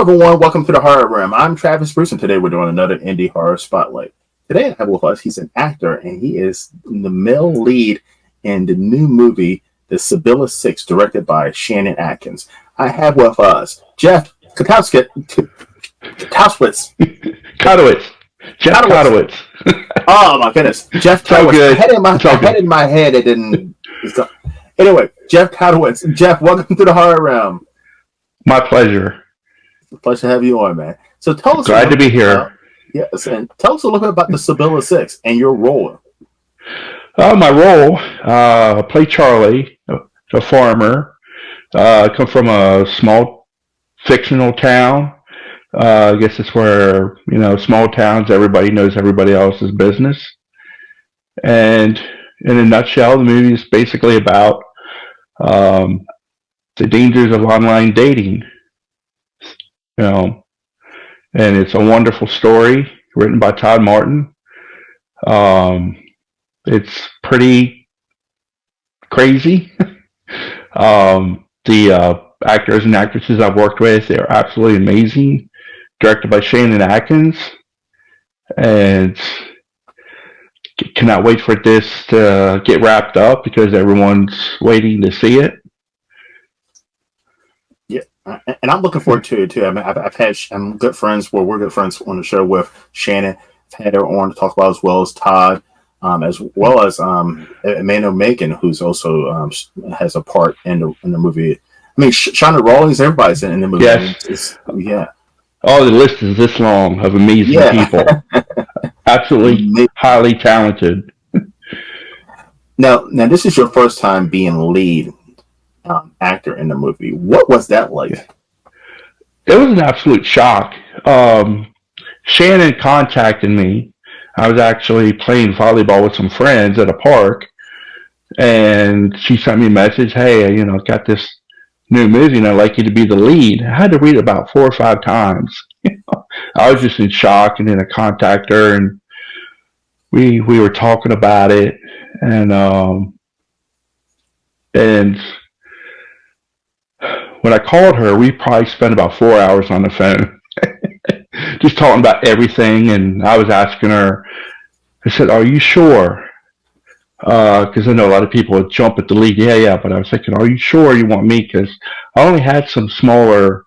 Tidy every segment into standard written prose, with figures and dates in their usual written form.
everyone, welcome to the Horror Room. I'm Travis Bruce, and today we're doing another indie horror spotlight. Today I have with us, he's an actor, and he is the male lead in the new movie, The SABILLA 6, directed by Shannon Atkins. I have with us Jeff Katowski. Jeff Kotowitz. Oh my goodness, Jeff So Kotowitz. good. I had in my head, it didn't. Anyway, Jeff Kotowitz. Jeff, welcome to the Horror Room. My pleasure. It's a pleasure to have you on, man. So tell us. Glad to be here. Yes, and tell us a little bit about the SABILLA 6 and your role. My role, I play Charlie, a farmer. I come from a small fictional town. I guess it's where, small towns, everybody knows everybody else's business. And in a nutshell, the movie is basically about the dangers of online dating. And it's a wonderful story written by Todd Martin. It's pretty crazy. The actors and actresses I've worked with, they're absolutely amazing. Directed by Shannon Atkins, and cannot wait for this to get wrapped up because everyone's waiting to see it. Yeah, and I'm looking forward to it too. I mean, I'm good friends. Well, we're good friends on the show with Shannon. I've had her on to talk about as well as Todd, as well as Amanda Macon, who's also has a part in the movie. I mean, Shonda Rawlings, everybody's in the movie. Yes. Yeah. Oh, the list is this long of amazing people. Absolutely highly talented. Now, this is your first time being lead actor in the movie. What was that like? It was an absolute shock. Shannon contacted me. I was actually playing volleyball with some friends at a park, and she sent me a message, hey, got this new movie and I'd like you to be the lead. I had to read it about 4 or 5 times. I was just in shock, and then I contacted her and we were talking about it, and when I called her, we probably spent about 4 hours on the phone just talking about everything. And I was asking her, I said, are you sure? Because I know a lot of people would jump at the lead. Yeah. But I was thinking, are you sure you want me? Because I only had some smaller,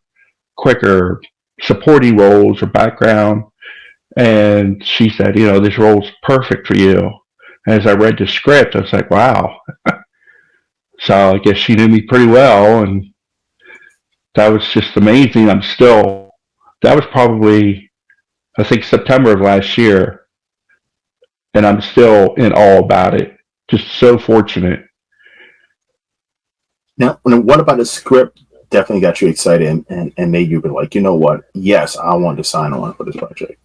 quicker supporting roles or background. And she said, this role's perfect for you. As I read the script, I was like, wow. So I guess she knew me pretty well. And that was just amazing. That was probably, I think, September of last year. And I'm still in awe about it. Just so fortunate. Now, what about the script definitely got you excited and made you be like, you know what? Yes, I want to sign on for this project.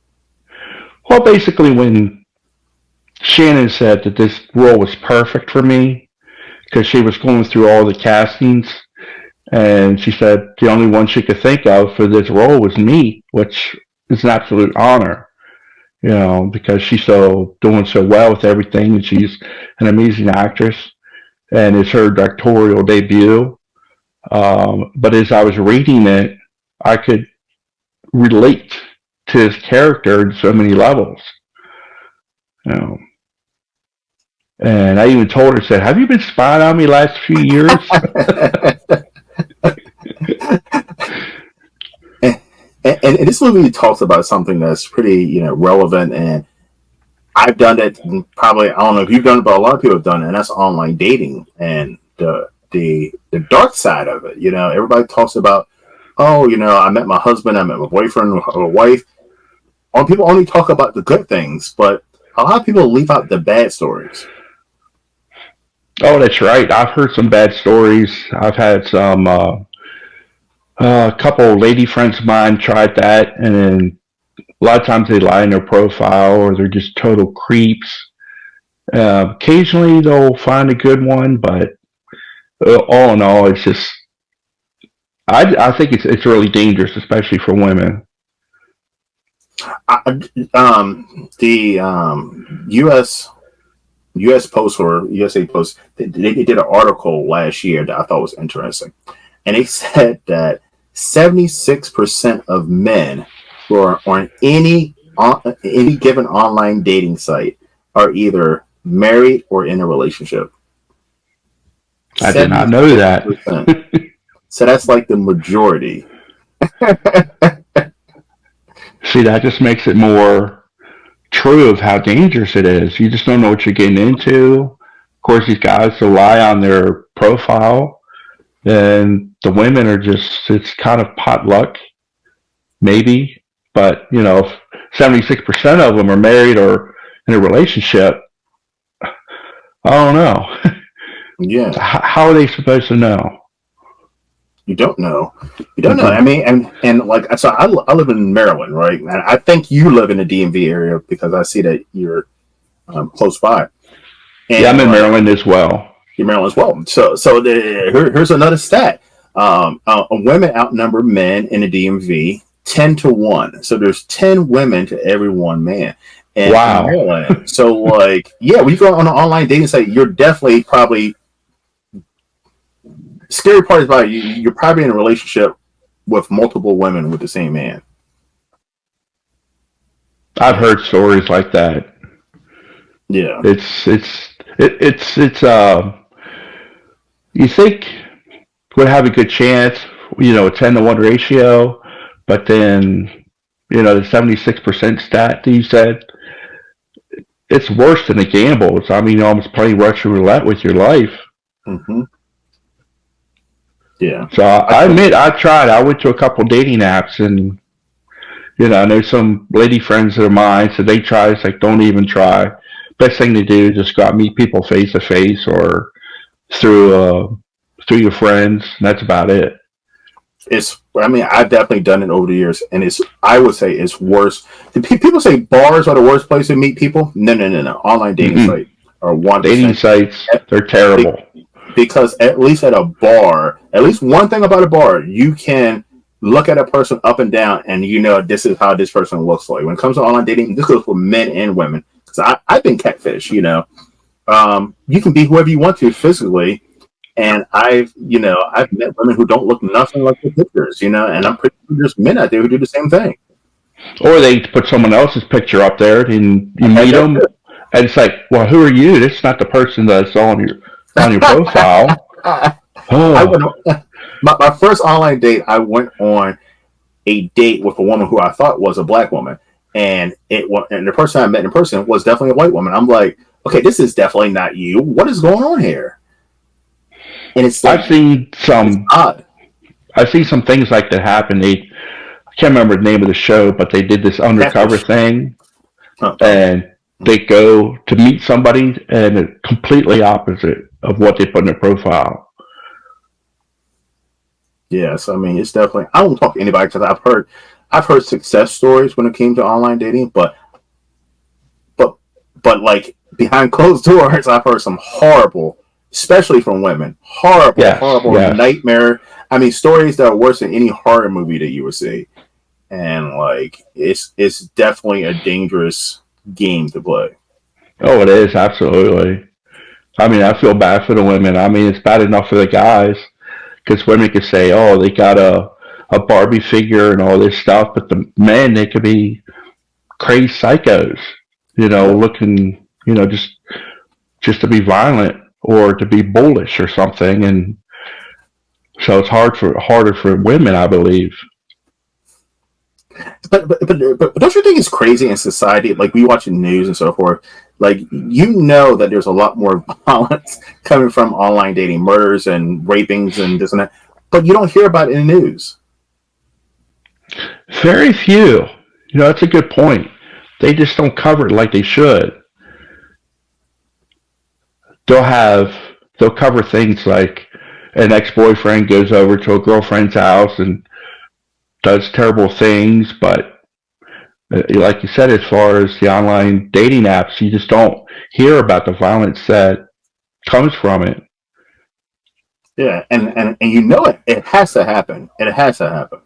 Well, basically, when Shannon said that this role was perfect for me, because she was going through all the castings, and she said the only one she could think of for this role was me, which is an absolute honor. Because she's doing so well with everything, and she's an amazing actress, and it's her directorial debut. But as I was reading it, I could relate to his character in so many levels. And I even told her, said, have you been spying on me last few years? And this movie talks about something that's pretty, relevant, and I've done it. And probably, I don't know if you've done it, but a lot of people have done it, and that's online dating and the dark side of it. Everybody talks about, I met my husband, I met my boyfriend or wife. People only talk about the good things, but a lot of people leave out the bad stories. Oh, that's right. I've heard some bad stories. I've had some. A couple lady friends of mine tried that, and then a lot of times they lie in their profile, or they're just total creeps. Occasionally they'll find a good one, but all in all, it's just I think it's really dangerous, especially for women. The U.S. Post or USA Post, they did an article last year that I thought was interesting, and they said that 76% of men who are on any given online dating site are either married or in a relationship. I did not Seventy know six that. percent. So that's like the majority. See, that just makes it more true of how dangerous it is. You just don't know what you're getting into. Of course, these guys rely on their profile, and the women are it's kind of potluck, maybe. But, if 76% of them are married or in a relationship, I don't know. Yeah, How are they supposed to know? you don't know. You don't know. I Mm-mm. mean, and like so, I live in Maryland, right? And I think you live in the DMV area because I see that you're close by, Yeah, I'm and in like Maryland as well. you're Maryland as well. Here's another stat: women outnumber men in the DMV 10 to 1. So there's 10 women to every one man. And in Wow. Maryland, so like, yeah, when you go on an online dating site, you're definitely probably scary part is about it, you're probably in a relationship with multiple women with the same man. I've And heard stories like that. yeah, It's you think would have a good chance, a 10-to-1 ratio, but then, the 76% stat that you said, it's worse than a gamble. I mean, you're almost playing Russian roulette with your life. hmm yeah. So I I think admit, I tried. I went to a couple dating apps, and, I know some lady friends of mine said they try. It's like, don't even try. Best thing to do is just go out and meet people face to face or through through your friends, and that's about it. it's. I mean, I've definitely done it over the years, and it's. I would say it's worse. People say bars are the worst place to meet people. No, no, no, no. Online dating Mm-mm. site are one Dating percent. sites, they're terrible. Because at least at a bar, at least one thing about a bar, you can look at a person up and down, and you know this is how this person looks like. When it comes to online dating, this goes for men and women. Because I've been catfish, you can be whoever you want to physically, and I've met women who don't look nothing like the pictures, and I'm pretty sure there's men out there who do the same thing. Or they put someone else's picture up there, and you And meet that's them, and it's like, well, who are you? This is not the person that's on your it. profile. I Oh, went on, my first online date. I went on a date with a woman who I thought was a black woman, and the person I met in person was definitely a white woman. I'm like, okay, this is definitely not you. What is going on here? And it's I've like seen it's some. odd. I've seen some things like that happen. I can't remember the name of the show, but they did this undercover Catfish. thing, Oh, and they go to meet somebody, and it's completely opposite of what they put in their profile. yes. I mean, it's definitely. I don't talk to anybody because I've heard success stories when it came to online dating, but but like behind closed doors, I've heard some horrible, especially from women, horrible, Yes, horrible yes. nightmare. I mean, stories that are worse than any horror movie that you would see. And like it's definitely a dangerous game to play. Oh, it is absolutely. I mean, I feel bad for the women. I mean, it's bad enough for the guys because women could say, "Oh, they got a Barbie figure and all this stuff," but the men, they could be crazy psychos, Yep. looking, just to be violent or to be bullish or something, and so it's harder for women, I believe. But don't you think it's crazy in society? Like we watch the news and so forth. Like that there's a lot more violence coming from online dating, murders and rapings and this and that, but you don't hear about it in the news. Very few. That's a good point. They just don't cover it like they should. They'll have they'll cover things like an ex-boyfriend goes over to a girlfriend's house and does terrible things, but like you said, as far as the online dating apps, you just don't hear about the violence that comes from it. Yeah, and it has to happen. It has to happen.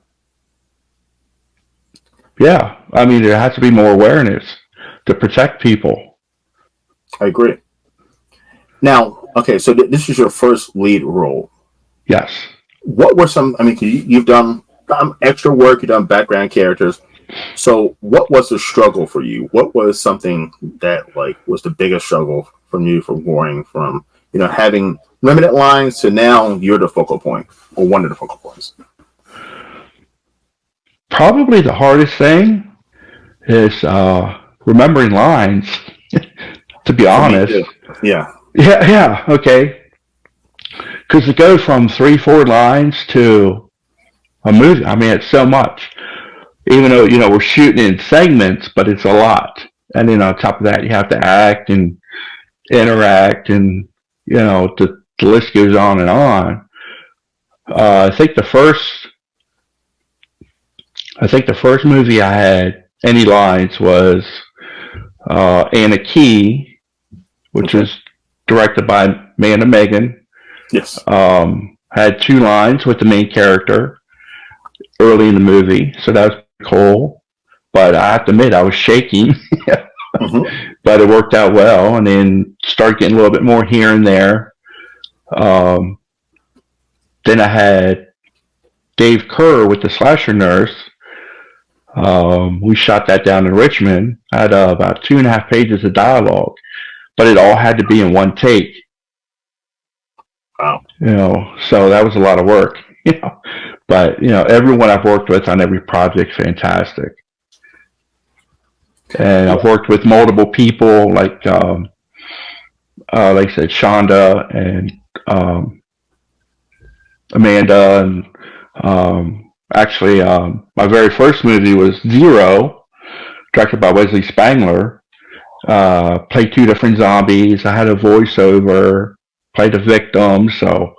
Yeah, I mean, there has to be more awareness to protect people. I agree. Now, okay, so this is your first lead role. Yes. What were some? I mean, you've done. extra work. You've done background characters. So, what was the struggle for you? What was something that like was the biggest struggle from you from going from having limited lines to now you're the focal point or one of the focal points? Probably the hardest thing is remembering lines. To be For me honest, too. Yeah. yeah, yeah, okay. Because to go from 3, 4 lines to a movie, I mean, it's so much. Even though we're shooting in segments, but it's a lot. And then on top of that, you have to act and interact, and the list goes on and on. I think the first movie I had any lines was Anna Key, which Okay. was directed by Amanda Megan. Yes. Had 2 lines with the main character early in the movie, so that was cool. But I have to admit, I was shaking, Hmm. but it worked out well. And then start getting a little bit more here and there. Um, then I had Dave Kerr with the Slasher Nurse. We shot that down in Richmond. I had about 2.5 pages of dialogue, but it all had to be in one take. Wow. So that was a lot of work. But everyone I've worked with on every project's fantastic, and Yeah. I've worked with multiple people like I said, Shonda and um, Amanda, and actually, my very first movie was Zero, directed by Wesley Spangler. Played 2 different zombies. I had a voiceover, played a victim, so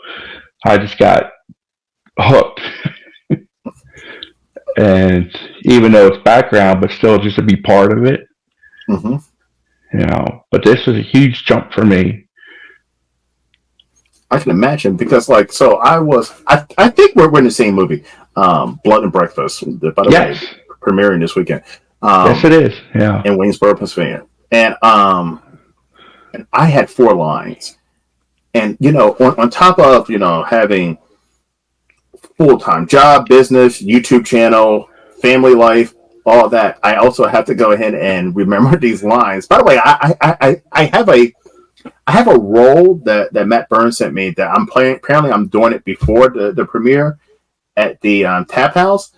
I just got hooked. And even though it's background, but still just to be part of it, Hmm. But this was a huge jump for me. I can imagine because so I think we're in the same movie, Blood and Breakfast. By the way, Yes, premiering this weekend. yes, Um, it is. Yeah, in Waynesboro, Pennsylvania, and I had 4 lines, and on top of having full time job, business, YouTube channel, family life, all that, I also have to go ahead and remember these lines. By the way, I have a role that Matt Burns sent me that I'm playing. Apparently, I'm doing it before the premiere at the Tap House.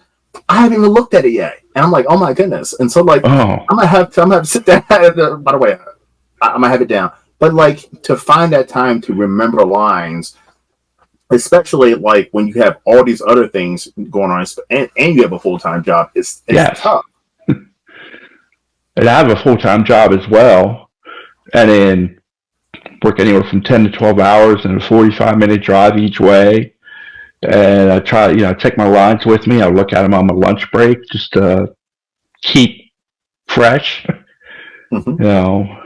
I haven't even looked at it yet, and I'm like, oh my goodness! And so oh, I'm gonna have to sit down. By the way, I'm gonna have it down. But to find that time to remember lines, especially when you have all these other things going on, and you have a full time job, it's yes. tough. And I have a full time job as well, and then work anywhere from 10 to 12 hours and a 45-minute drive each way. And I try, take my lines with me. I look at them on my lunch break just to keep fresh. Hmm. you know.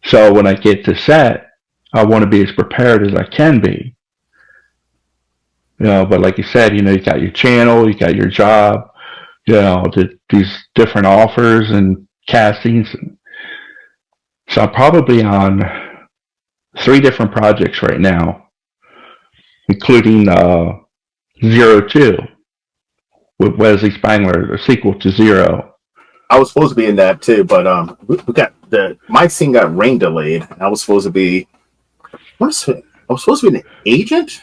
So when I get to set, I want to be as prepared as I can be. But like you said, you got your channel, you got your job, these different offers and castings. So I'm probably on 3 different projects right now, including Zero Two with Wesley Spangler, a sequel to Zero. I was supposed to be in that too, but we got my scene got rain delayed. I was supposed to be what's it? I was supposed to be an agent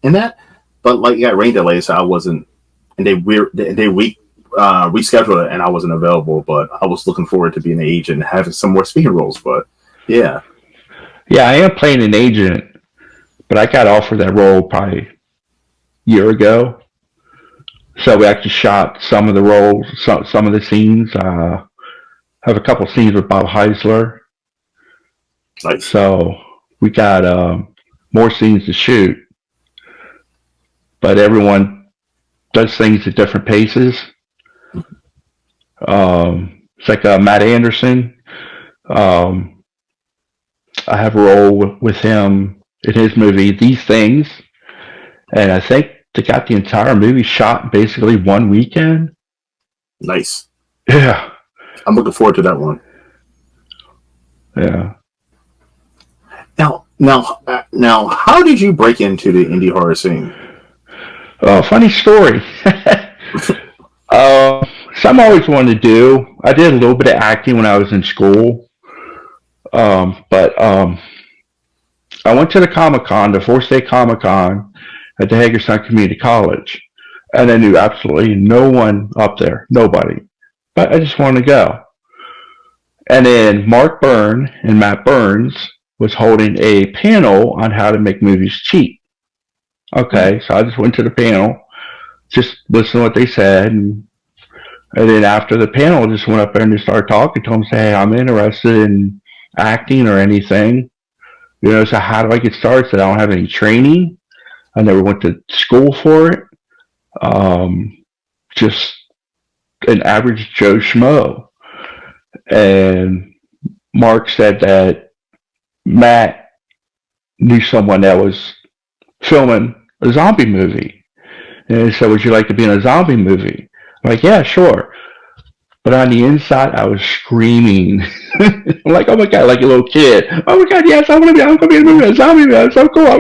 in that, but it got rain delayed, so I wasn't. And they rescheduled it, and I wasn't available. But I was looking forward to being an agent and having some more speaking roles. But yeah, Yeah, I am playing an agent, but I got offered that role probably a year ago. So we actually shot some of the roles, some of the scenes. Have a couple scenes with Bob Heisler. nice. So we got more scenes to shoot, but everyone does things at different paces. It's like Matt Anderson. Um, I have a role with him in his movie These Things, and I think they got the entire movie shot in basically one weekend. Nice. Yeah, I'm looking forward to that one. yeah. Now, how did you break into the indie horror scene? Oh, funny story. Something I always wanted to do. I did a little bit of acting when I was in school, but I went to the Comic Con, the 4th Day Comic Con at the Hagerstown Community College, and I knew absolutely no one up there, nobody. But I just wanted to go. And then Mark Byrne and Matt Burns was holding a panel on how to make movies cheap. Okay, so I just went to the panel, just listened to what they said, and then after the panel, I just went up there and just started talking to them, say, hey, I'm interested in acting or anything. So how do I get started? So I don't have any training. I never went to school for it. Just an average Joe Schmo. And Mark said that Matt knew someone that was filming a zombie movie. And he said, would you like to be in a zombie movie? I'm like, yeah, sure. But on the inside, I was screaming. I'm like, oh my God, like a little kid. Oh my God, yes, I'm going to be in a movie, a zombie movie. I'm so cool. I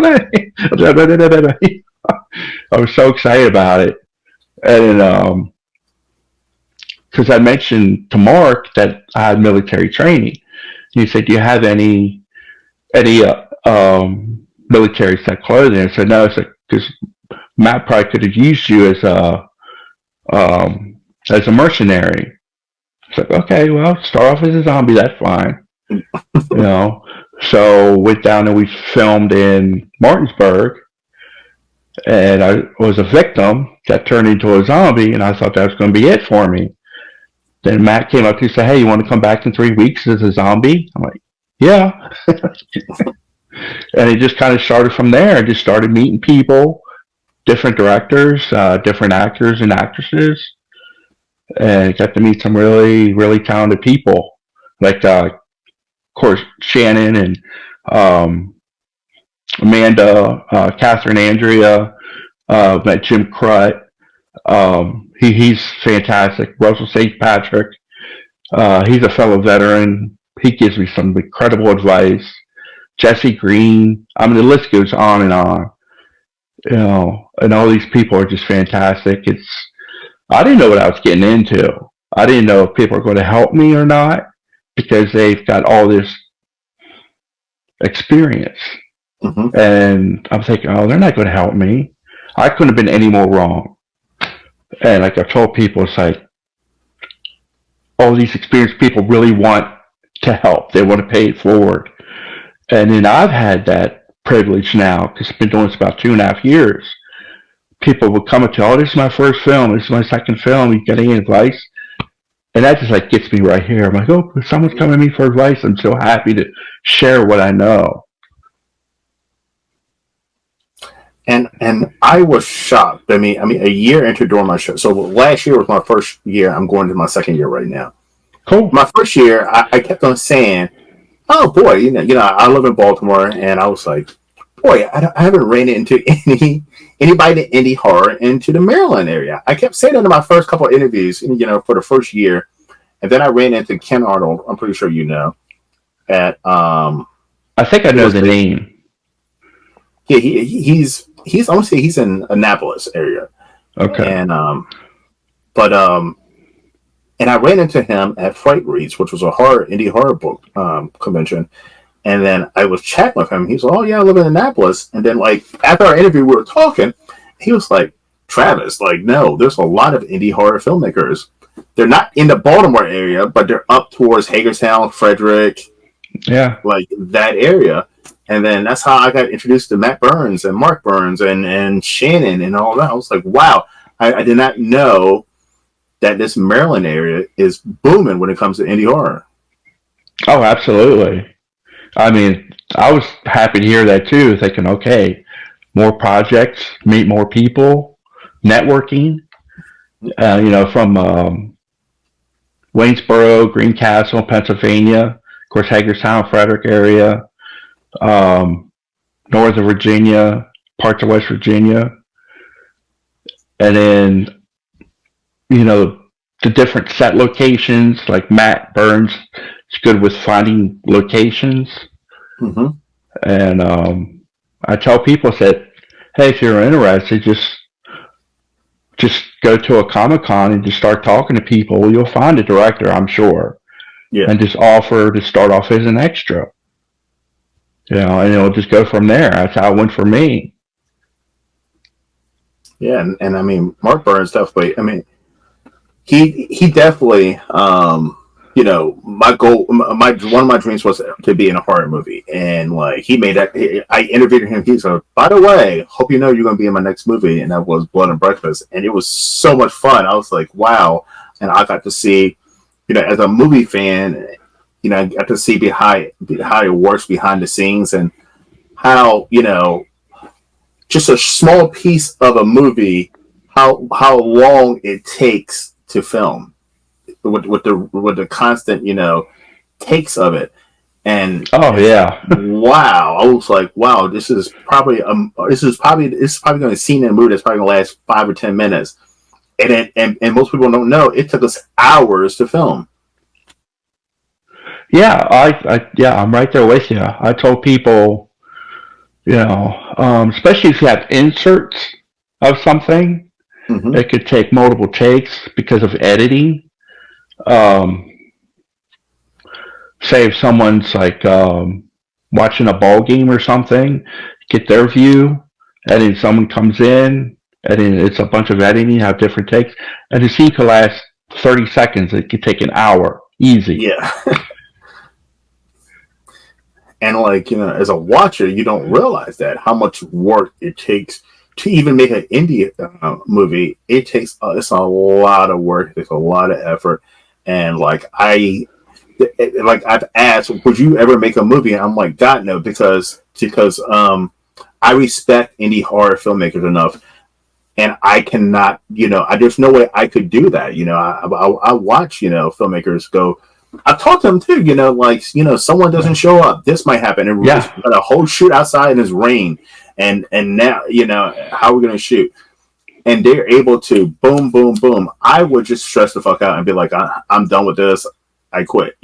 was so excited about it. And because I mentioned to Mark that I had military training. He said, do you have any military set clothing? I said, no. I said, because Matt probably could have used you as a mercenary. It's like, okay, well, start off as a zombie, that's fine. you know. So went down and we filmed in Martinsburg, and I was a victim that turned into a zombie, and I thought that was going to be it for me. Then Matt came up to me and said, hey, you want to come back in 3 weeks as a zombie? I'm like, yeah. And it just kind of started from there. I just started meeting people, different directors, different actors and actresses, and got to meet some really, really talented people. Like, of course, Shannon and Amanda, Catherine Andrea, met Jim Crutt. He's fantastic. Russell St. Patrick, he's a fellow veteran. He gives me some incredible advice. Jesse Green. I mean, the list goes on and on. And all these people are just fantastic. I didn't know what I was getting into. I didn't know if people are going to help me or not because they've got all this experience. Mm-hmm. And I'm thinking, oh, they're not going to help me. I couldn't have been any more wrong. And like I've told people, it's like all these experienced people really want to help. They want to pay it forward. And then I've had that privilege now because I've been doing this about 2.5 years. People would come and tell, oh, this is my first film. This is my second film. You got any advice? And that just like gets me right here. I'm like, oh, someone's coming to me for advice. I'm so happy to share what I know. And I was shocked. I mean, a year into doing my show. So last year was my first year. I'm going to my second year right now. Cool. My first year, I kept on saying, oh boy, I live in Baltimore, and I was like, boy, I haven't ran into anybody in indie horror into the Maryland area. I kept saying that in my first couple of interviews, for the first year, and then I ran into Ken Arnold. I'm pretty sure you know. At I think I know the name. Yeah, he's I want to say he's in Annapolis area. Okay. And I ran into him at Fright Reads, which was a indie horror book convention. And then I was chatting with him. He was like, oh, yeah, I live in Annapolis. And then, like, after our interview, we were talking. He was like, Travis, like, no, there's a lot of indie horror filmmakers. They're not in the Baltimore area, but they're up towards Hagerstown, Frederick. Yeah. Like, that area. And then that's how I got introduced to Matt Burns and Mark Burns and Shannon and all that. I was like, wow, I did not know that this Maryland area is booming when it comes to indie horror. Oh, absolutely. I mean, I was happy to hear that too, thinking, okay, more projects, meet more people, networking, from Waynesboro, Greencastle, Pennsylvania, of course, Hagerstown, Frederick area, Northern Virginia, parts of West Virginia, and then, the different set locations, like Matt Burns is good with finding locations. Mm-hmm. And I tell people, I said, hey, if you're interested, just just go to a Comic-Con and just start talking to people. You'll find a director, I'm sure, Yeah. and just offer to start off as an extra. And it'll just go from there. That's how it went for me. Yeah, and I mean, Mark Burns definitely. I mean, he definitely. My goal, my one of my dreams was to be in a horror movie, and like he made that. I interviewed him. He said, "By the way, hope you know you're going to be in my next movie," and that was Blood and Breakfast, and it was so much fun. I was like, "Wow!" And I got to see, as a movie fan, I got to see behind how it works behind the scenes and how just a small piece of a movie, how long it takes to film with the constant takes of it, and Oh yeah, wow, I was like, wow, this is probably going to be seen in a movie that's probably going to last 5 or 10 minutes, and most people don't know it took us hours to film. yeah. I'm right there with you. I told people, especially if you have inserts of something, Hmm. it could take multiple takes because of editing. Um, Say if someone's like watching a ball game or something, get their view, and then someone comes in, and then it's a bunch of editing, have different takes, and the scene could last 30 seconds. It could take an hour, easy. Yeah. And like, as a watcher, you don't realize that how much work it takes to even make an indie movie. It's a lot of work. It's a lot of effort. And like I've asked, would you ever make a movie? And I'm like, God, no, because I respect indie horror filmmakers enough, and I cannot, there's no way I could do that. I watch, filmmakers go. I talk to them too, someone doesn't show up. This might happen. And Yeah. got a whole shoot outside in this rain, and now, how are we going to shoot? And they're able to boom, boom, boom. I would just stress the fuck out and be like, I'm done with this. I quit.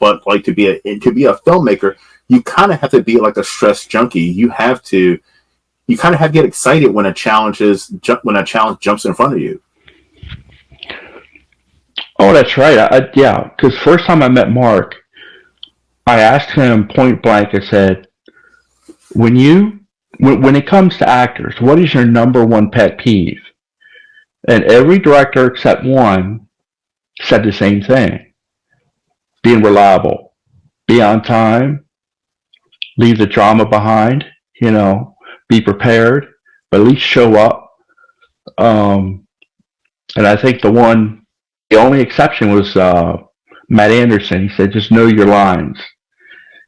But like to be a filmmaker, you kind of have to be like a stress junkie. You kind of have to get excited when a challenge jumps in front of you. Oh, that's right. Yeah, because first time I met Mark, I asked him point blank. I said, when it comes to actors, what is your number one pet peeve? And every director except one said the same thing: being reliable, be on time, leave the drama behind. Be prepared, but at least show up. Um, and I think the only exception was Matt Anderson. He said, "Just know your lines."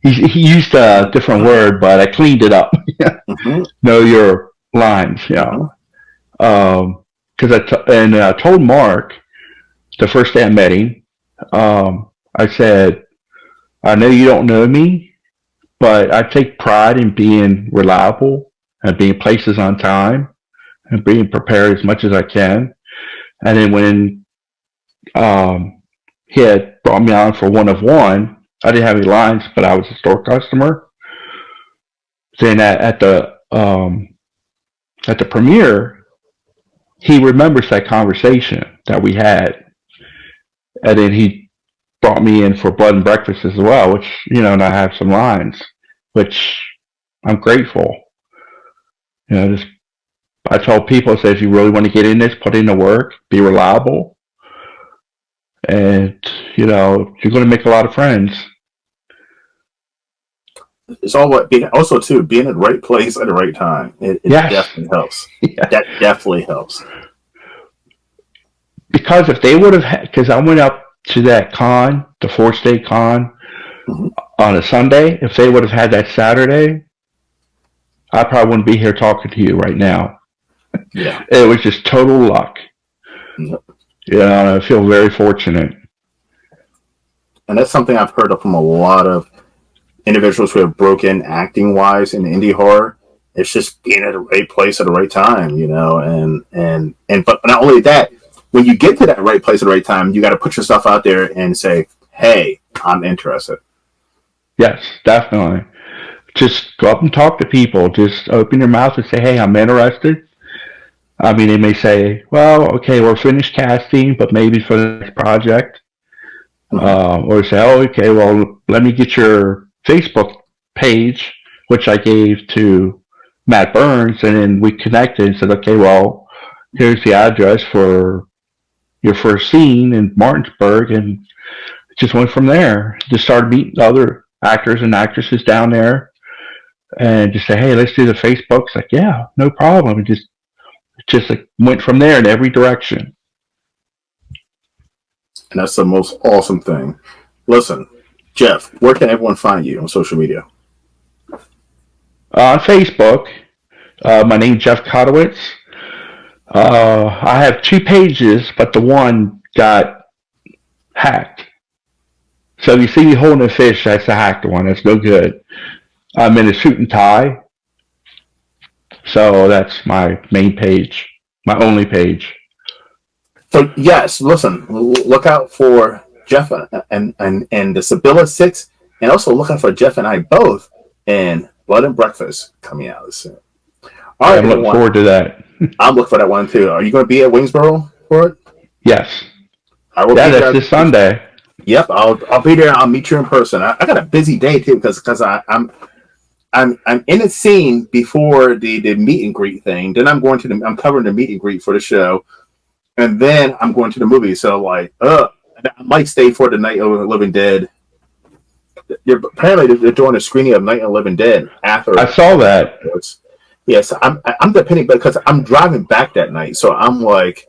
He used a different word, but I cleaned it up. Mm-hmm. Know your lines. Mm-hmm. Because I told Mark the first day I met him. I said, "I know you don't know me, but I take pride in being reliable and being places on time and being prepared as much as I can." And then when he had brought me on for One of One, I didn't have any lines, but I was a store customer. Then at the premiere, he remembers that conversation that we had, and then he brought me in for Blood and Breakfast as well, which and I have some lines, which I'm grateful. Just I told people, I said, if you really want to get in this, put in the work, be reliable, and you're going to make a lot of friends. It's all about being also too being at the right place at the right time. It Yes. definitely helps. Yeah. That definitely helps. Because if they would have, because I went up to that con, the 4-day con, Mm-hmm. on a Sunday. If they would have had that Saturday, I probably wouldn't be here talking to you right now. Yeah. It was just total luck. Mm-hmm. I feel very fortunate. And that's something I've heard of from a lot of individuals who have broken acting wise in indie horror. It's just being at the right place at the right time, and but not only that, when you get to that right place at the right time, you got to put yourself out there and say, "Hey, I'm interested." Yes, definitely. Just go up and talk to people. Just open your mouth and say, "Hey, I'm interested." I mean, they may say, well, okay, we're finished casting, but maybe for the next project. Mhm. Or say, oh, okay, well, let me get your Facebook page, which I gave to Matt Burns, and then we connected and said, okay, well, here's the address for your first scene in Martinsburg, and just went from there. Just started meeting other actors and actresses down there, and just say, hey, let's do the Facebook. It's like, yeah, no problem. And just like went from there in every direction. And that's the most awesome thing. Listen, Jeff, where can everyone find you on social media? On Facebook, my name Jeff Kotowitz. I have two pages, but the one got hacked. So if you see me holding a fish, that's the hacked one. That's no good. I'm in a suit and tie, so that's my main page, my only page. So yes, listen, look out for Jeff and the SABILLA 6, and also look out for Jeff and I both and Blood and Breakfast coming out soon. All Yeah, right, I'm looking everyone. forward to that. I'm looking for that one too. Are you going to be at Wingsboro for it? Yes. I will Yeah, be that's there. this Sunday. Yep, I'll be there. I'll meet you in person. I got a busy day too because I'm in a scene before the meet and greet thing. Then I'm covering the meet and greet for the show, and then I'm going to the movie. So like, I might stay for the Night of the Living Dead. Apparently they're doing a screening of Night of the Living Dead after. I saw that. Yes, I'm depending because I'm driving back that night. So I'm like,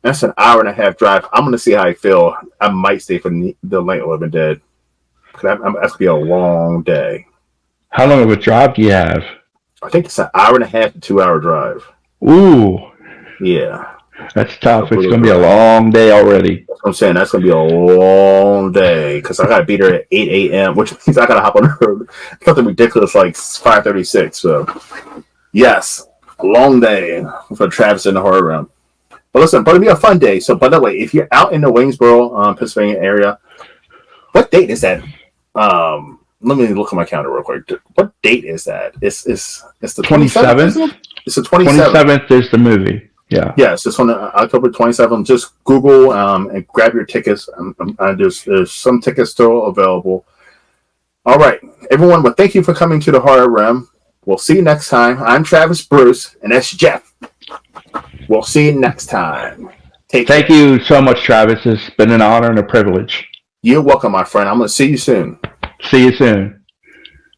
that's an hour and a half drive. I'm gonna see how I feel. I might stay for the Night of the Living Dead. That's gonna be a long day. How long of a drive do you have? I think it's an hour and a half to 2 hour drive. Ooh, Yeah. that's tough. It's Brutal going to be a drive. long day already. That's what I'm saying. That's gonna be a long day because I gotta be there at 8 a.m., which means I gotta hop on the road. Something ridiculous like 5:36. So yes, a long day for Travis in the horror room. But listen, but it'll be a fun day. So by the way, if you're out in the Waynesboro, Pennsylvania area, what date is that? Let me look at my calendar real quick. What date is that? It's the 27th. 27th? It's the 27th. 27th is the movie. Yeah. Yes, it's on October 27th. Just Google and grab your tickets. There's some tickets still available. All right, everyone. Well, thank you for coming to the Horror Room. We'll see you next time. I'm Travis Bruce, and that's Jeff. We'll see you next time. Thank you so much, Travis. It's been an honor and a privilege. You're welcome, my friend. I'm going to see you soon. See you soon.